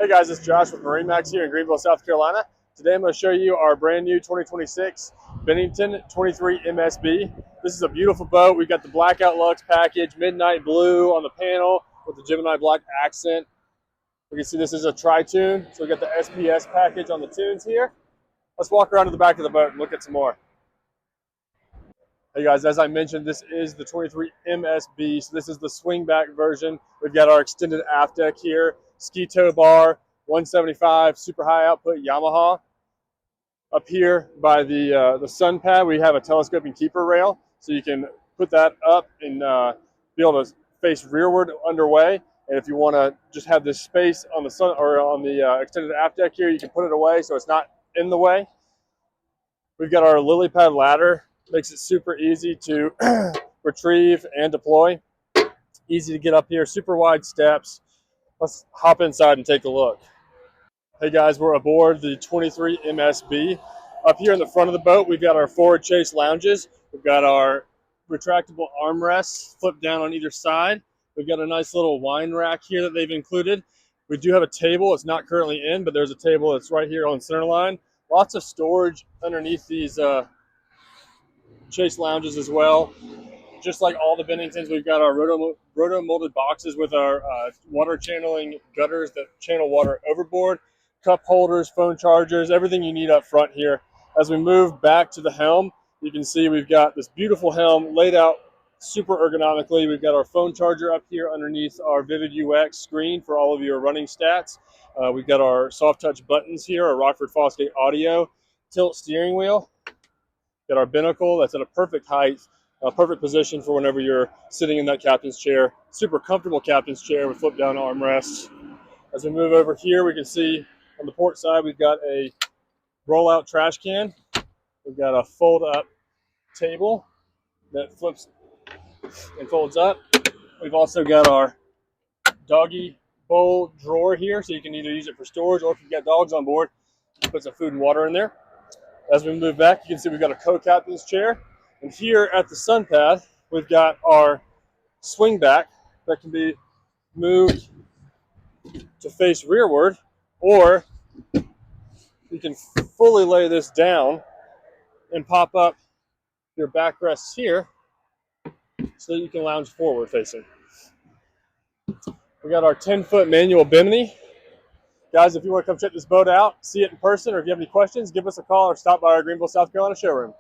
Hey guys, it's Josh with MarineMax here in Greenville, South Carolina. Today I'm going to show you our brand new 2026 Bennington 23MSB. This is a beautiful boat. We've got the Blackout Luxe package, midnight blue on the panel with the Gemini black accent. You can see this is a tritoon, so we got the SPS package on the tunes here. Let's walk around to the back of the boat and look at some more. Hey guys, as I mentioned, this is the 23MSB, so this is the swingback version. We've got our extended aft deck here, ski tow bar, 175 super high output Yamaha. Up here by the sun pad, we have a telescoping keeper rail, so you can put that up and be able to face rearward underway. And if you want to just have this space on the sun or on the extended aft deck here, you can put it away so it's not in the way. We've got our lily pad ladder. Makes it super easy to retrieve and deploy. Easy to get up here, super wide steps. Let's hop inside and take a look. Hey guys, we're aboard the 23MSB. Up here in the front of the boat, we've got our forward chase lounges. We've got our retractable armrests flipped down on either side. We've got a nice little wine rack here that they've included. We do have a table. It's not currently in, but there's a table that's right here on center line. Lots of storage underneath these chase lounges as well. Just like all the Benningtons, we've got our roto molded boxes with our water channeling gutters that channel water overboard, cup holders, phone chargers, everything you need up front here. As we move back to the helm, you can see we've got this beautiful helm laid out super ergonomically. We've got our phone charger up here underneath our Vivid UX screen for all of your running stats. We've got our soft touch buttons here, our Rockford Fosgate audio, tilt steering wheel. Got our binnacle that's at a perfect height, a perfect position for whenever you're sitting in that captain's chair. Super comfortable captain's chair with flip down armrests. As we move over here, we can see on the port side, we've got a roll-out trash can. We've got a fold-up table that flips and folds up. We've also got our doggy bowl drawer here, so you can either use it for storage or if you've got dogs on board, put some food and water in there. As we move back, you can see we've got a co-captain's chair. And here at the sun pad, we've got our swing back that can be moved to face rearward, or you can fully lay this down and pop up your backrests here so that you can lounge forward facing. We got our 10-foot manual bimini. Guys, if you want to come check this boat out, see it in person, or if you have any questions, give us a call or stop by our Greenville, South Carolina showroom.